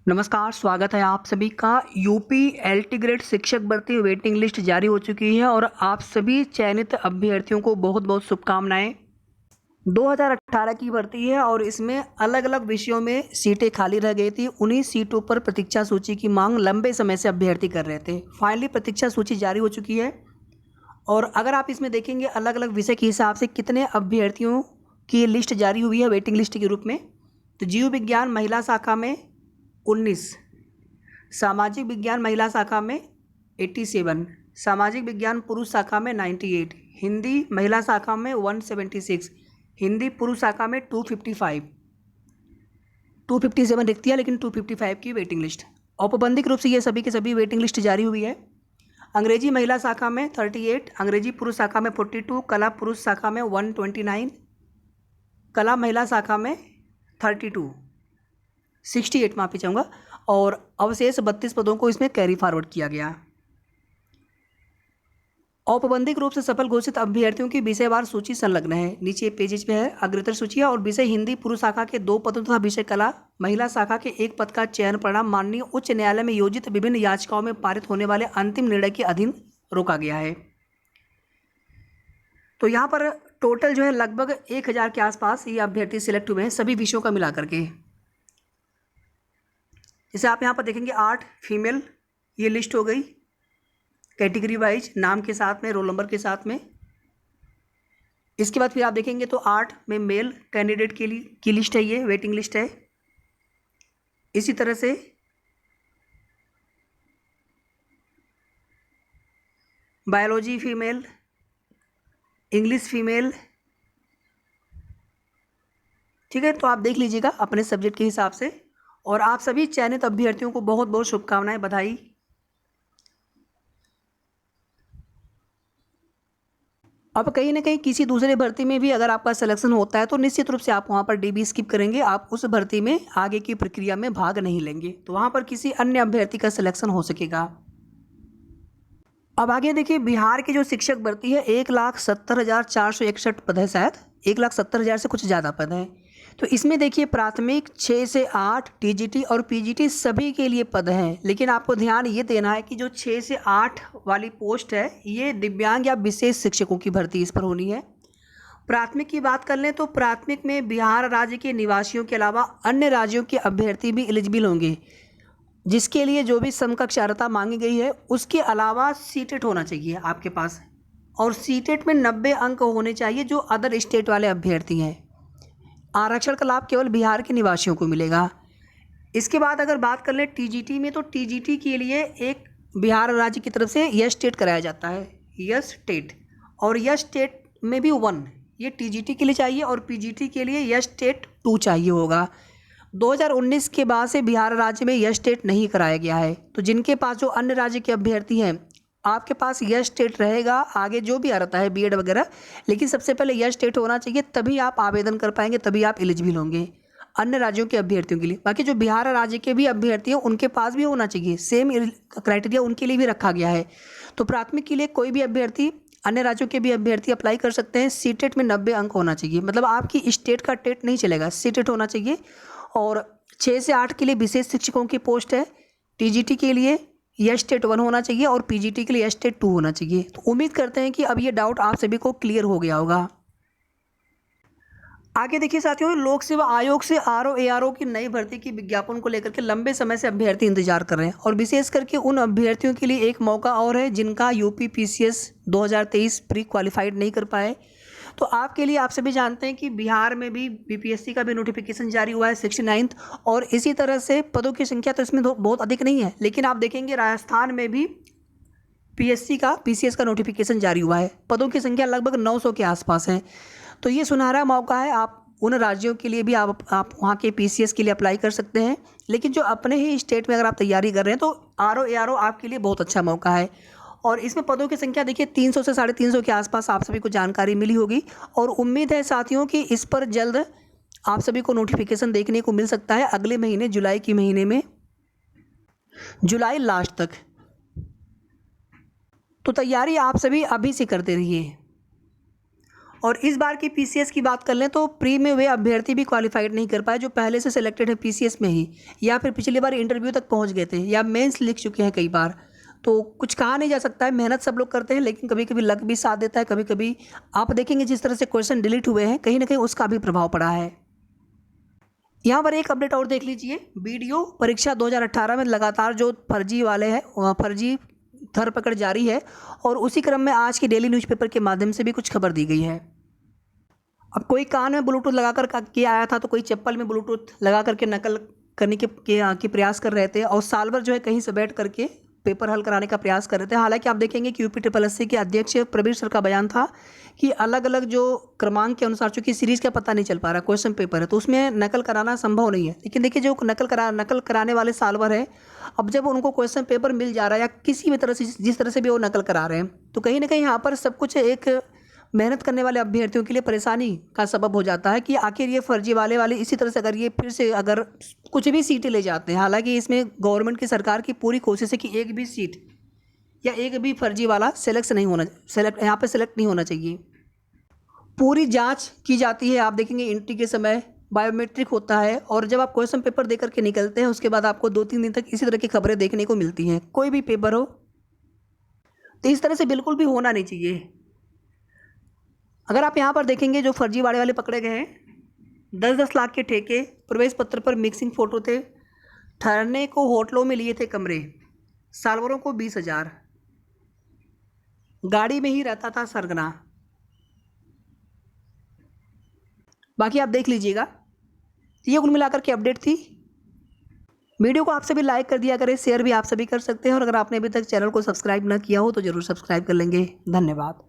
नमस्कार, स्वागत है आप सभी का। यूपी एलटी ग्रेड शिक्षक भर्ती वेटिंग लिस्ट जारी हो चुकी है और आप सभी चयनित अभ्यर्थियों को बहुत बहुत शुभकामनाएं। 2018 की भर्ती है और इसमें अलग अलग विषयों में सीटें खाली रह गई थी। उन्हीं सीटों पर प्रतीक्षा सूची की मांग लंबे समय से अभ्यर्थी कर रहे थे। फाइनली प्रतीक्षा सूची जारी हो चुकी है और अगर आप इसमें देखेंगे अलग अलग विषय के हिसाब से कितने अभ्यर्थियों की लिस्ट जारी हुई है वेटिंग लिस्ट के रूप में, तो जीव विज्ञान महिला शाखा में 19, सामाजिक विज्ञान महिला शाखा में 87, सामाजिक विज्ञान पुरुष शाखा में 98, हिंदी महिला शाखा में 176, हिंदी पुरुष शाखा में 255, 257 रिक्तियाँ लेकिन 255 की वेटिंग लिस्ट। औपबंधिक रूप से ये सभी के सभी वेटिंग लिस्ट जारी हुई है। अंग्रेजी महिला शाखा में 38, अंग्रेजी पुरुष शाखा में 42, कला पुरुष शाखा में 129, कला महिला शाखा में 32, 68 माफी चाहूँगा, और अवशेष 32 पदों को इसमें कैरी फॉरवर्ड किया गया। औपबंधिक रूप से सफल घोषित अभ्यर्थियों की विषयवार सूची संलग्न है। नीचे पेजेज में है अग्रतर सूची और विषय हिंदी पुरुष शाखा के 2 पदों तथा विषय कला महिला शाखा के 1 पद का चयन परिणाम माननीय उच्च न्यायालय में योजित विभिन्न याचिकाओं में पारित होने वाले अंतिम निर्णय के अधीन रोका गया है। तो यहाँ पर टोटल जो है लगभग 1000 के आसपास ये अभ्यर्थी सिलेक्ट हुए हैं सभी विषयों का मिला करके। जैसे आप यहाँ पर देखेंगे 8 फीमेल ये लिस्ट हो गई कैटेगरी वाइज, नाम के साथ में, रोल नंबर के साथ में। इसके बाद फिर आप देखेंगे तो 8 में मेल कैंडिडेट के लिए की लिस्ट है, ये वेटिंग लिस्ट है। इसी तरह से बायोलॉजी फीमेल, इंग्लिश फीमेल, ठीक है। तो आप देख लीजिएगा अपने सब्जेक्ट के हिसाब से। और आप सभी चयनित अभ्यर्थियों को बहुत बहुत शुभकामनाएं, बधाई। अब कहीं ना कहीं किसी दूसरे भर्ती में भी अगर आपका सिलेक्शन होता है तो निश्चित रूप से आप वहाँ पर डीबी स्किप करेंगे, आप उस भर्ती में आगे की प्रक्रिया में भाग नहीं लेंगे, तो वहाँ पर किसी अन्य अभ्यर्थी का सिलेक्शन हो सकेगा। अब आगे देखिए, बिहार की जो शिक्षक भर्ती है 1,70,461 पद है, शायद 1,70,000 से कुछ ज़्यादा पद हैं। तो इसमें देखिए प्राथमिक 6 से 8 टीजीटी और पीजीटी सभी के लिए पद हैं, लेकिन आपको ध्यान ये देना है कि जो 6 से 8 वाली पोस्ट है ये दिव्यांग या विशेष शिक्षकों की भर्ती इस पर होनी है। प्राथमिक की बात कर लें तो प्राथमिक में बिहार राज्य के निवासियों के अलावा अन्य राज्यों के अभ्यर्थी भी एलिजिबल होंगे, जिसके लिए जो भी समकक्ष अर्हता मांगी गई है उसके अलावा सीटेट होना चाहिए आपके पास, और सीटेट में 90 अंक होने चाहिए जो अदर स्टेट वाले अभ्यर्थी हैं। आरक्षण का लाभ केवल बिहार के निवासियों को मिलेगा। इसके बाद अगर बात कर लें टीजीटी में, तो टीजीटी के लिए एक बिहार राज्य की तरफ से यस टेट कराया जाता है, यस टेट, और यस टेट में भी 1 ये टीजीटी के लिए चाहिए और पीजीटी के लिए यस टेट 2 चाहिए होगा। 2019 के बाद से बिहार राज्य में यस टेट नहीं कराया गया है, तो जिनके पास जो अन्य राज्य के अभ्यर्थी हैं आपके पास यस टेट रहेगा, आगे जो भी आता है बीएड वगैरह, लेकिन सबसे पहले यस टेट होना चाहिए, तभी आप आवेदन कर पाएंगे, तभी आप एलिजिबल होंगे अन्य राज्यों के अभ्यर्थियों के लिए। बाकी जो बिहार राज्य के भी अभ्यर्थी हैं उनके पास भी होना चाहिए, सेम क्राइटेरिया उनके लिए भी रखा गया है। तो प्राथमिक के लिए कोई भी अभ्यर्थी, अन्य राज्यों के भी अभ्यर्थी अप्लाई कर सकते हैं। सीटेट में 90 अंक होना चाहिए, मतलब आपकी स्टेट का टेट नहीं चलेगा, सीटेट होना चाहिए। और 6 से 8 के लिए विशेष शिक्षकों की पोस्ट है। टीजीटी के लिए यस टेट 1 होना चाहिए और पीजीटी के लिए यस टेट 2 होना चाहिए। तो उम्मीद करते हैं कि अब ये डाउट आप सभी को क्लियर हो गया होगा। आगे देखिए साथियों, लोक सेवा आयोग से आरओ एआरओ की नई भर्ती की विज्ञापन को लेकर के लंबे समय से अभ्यर्थी इंतजार कर रहे हैं, और विशेष करके उन अभ्यर्थियों के लिए एक मौका और है जिनका यूपी पीसीएस 2023 प्री क्वालिफाइड नहीं कर पाए। तो आपके लिए, आप सभी जानते हैं कि बिहार में भी बीपीएससी का भी नोटिफिकेशन जारी हुआ है 69th, और इसी तरह से पदों की संख्या तो इसमें बहुत अधिक नहीं है, लेकिन आप देखेंगे राजस्थान में भी पीसीएस का नोटिफिकेशन जारी हुआ है, पदों की संख्या लगभग 900 के आसपास है। तो ये सुनहरा मौका है, आप उन राज्यों के लिए भी आप वहाँ के पीसीएस के लिए अप्लाई कर सकते हैं। लेकिन जो अपने ही स्टेट में अगर आप तैयारी कर रहे हैं तो आरओ एआरओ आपके लिए बहुत अच्छा मौका है। और इसमें पदों की संख्या देखिए 300 से 350 के आसपास आप सभी को जानकारी मिली होगी, और उम्मीद है साथियों कि इस पर जल्द आप सभी को नोटिफिकेशन देखने को मिल सकता है अगले महीने, जुलाई के महीने में, जुलाई लास्ट तक। तो तैयारी आप सभी अभी से करते रहिए। और इस बार की पीसीएस की बात कर लें तो प्री में वे अभ्यर्थी भी क्वालिफाइड नहीं कर पाए जो पहले से सिलेक्टेड है पीसीएस में ही, या फिर पिछली बार इंटरव्यू तक पहुंच गए थे, या मेंस लिख चुके हैं कई बार। तो कुछ कहा नहीं जा सकता है, मेहनत सब लोग करते हैं, लेकिन कभी कभी लक भी साथ देता है। कभी कभी आप देखेंगे जिस तरह से क्वेश्चन डिलीट हुए हैं, कहीं ना कहीं उसका भी प्रभाव पड़ा है। यहाँ पर एक अपडेट और देख लीजिए, बीडीओ परीक्षा 2018 में लगातार जो फर्जी वाले हैं फर्जी धरपकड़ जारी है, और उसी क्रम में आज की डेली न्यूज़पेपर के माध्यम से भी कुछ खबर दी गई है। अब कोई कान में ब्लूटूथ लगाकर के आया था, तो कोई चप्पल में ब्लूटूथ लगा करके नकल करने के प्रयास कर रहे थे, और साल भर जो है कहीं से बैठ करके पेपर हल कराने का प्रयास कर रहे थे। हालांकि आप देखेंगे कि यूपीएससी के अध्यक्ष प्रवीण सर का बयान था कि अलग अलग जो क्रमांक के अनुसार, चूंकि सीरीज का पता नहीं चल पा रहा, क्वेश्चन पेपर है, तो उसमें नकल कराना संभव नहीं है। लेकिन देखिए जो नकल कराने वाले साल भर है, अब जब उनको क्वेश्चन पेपर मिल जा रहा है या किसी भी तरह से जिस तरह से भी वो नकल करा रहे हैं, तो कहीं ना कहीं यहाँ पर सब कुछ एक मेहनत करने वाले अभ्यर्थियों के लिए परेशानी का सबब हो जाता है कि आखिर ये फर्जी वाले इसी तरह से अगर ये फिर से अगर कुछ भी सीटें ले जाते हैं, हालांकि इसमें गवर्नमेंट की सरकार की पूरी कोशिश है कि एक भी सीट या एक भी फर्जी वाला सेलेक्ट नहीं होना चाहिए। पूरी जांच की जाती है। आप देखेंगे एंट्री के समय बायोमेट्रिक होता है, और जब आप क्वेश्चन पेपर देकर के निकलते हैं उसके बाद आपको 2-3 दिन तक इसी तरह की खबरें देखने को मिलती हैं। कोई भी पेपर हो, तो इस तरह से बिल्कुल भी होना नहीं चाहिए। अगर आप यहाँ पर देखेंगे जो फर्जी वाले पकड़े गए हैं, 10-10 लाख के ठेके, प्रवेश पत्र पर मिक्सिंग फ़ोटो थे, ठहरने को होटलों में लिए थे कमरे, सालभरों को 20,000, गाड़ी में ही रहता था सरगना। बाकी आप देख लीजिएगा। ये कुल मिलाकर के अपडेट थी। वीडियो को आप सभी लाइक कर दिया करें, शेयर भी आप सभी कर सकते हैं, और अगर आपने अभी तक चैनल को सब्सक्राइब ना किया हो तो ज़रूर सब्सक्राइब कर लेंगे। धन्यवाद।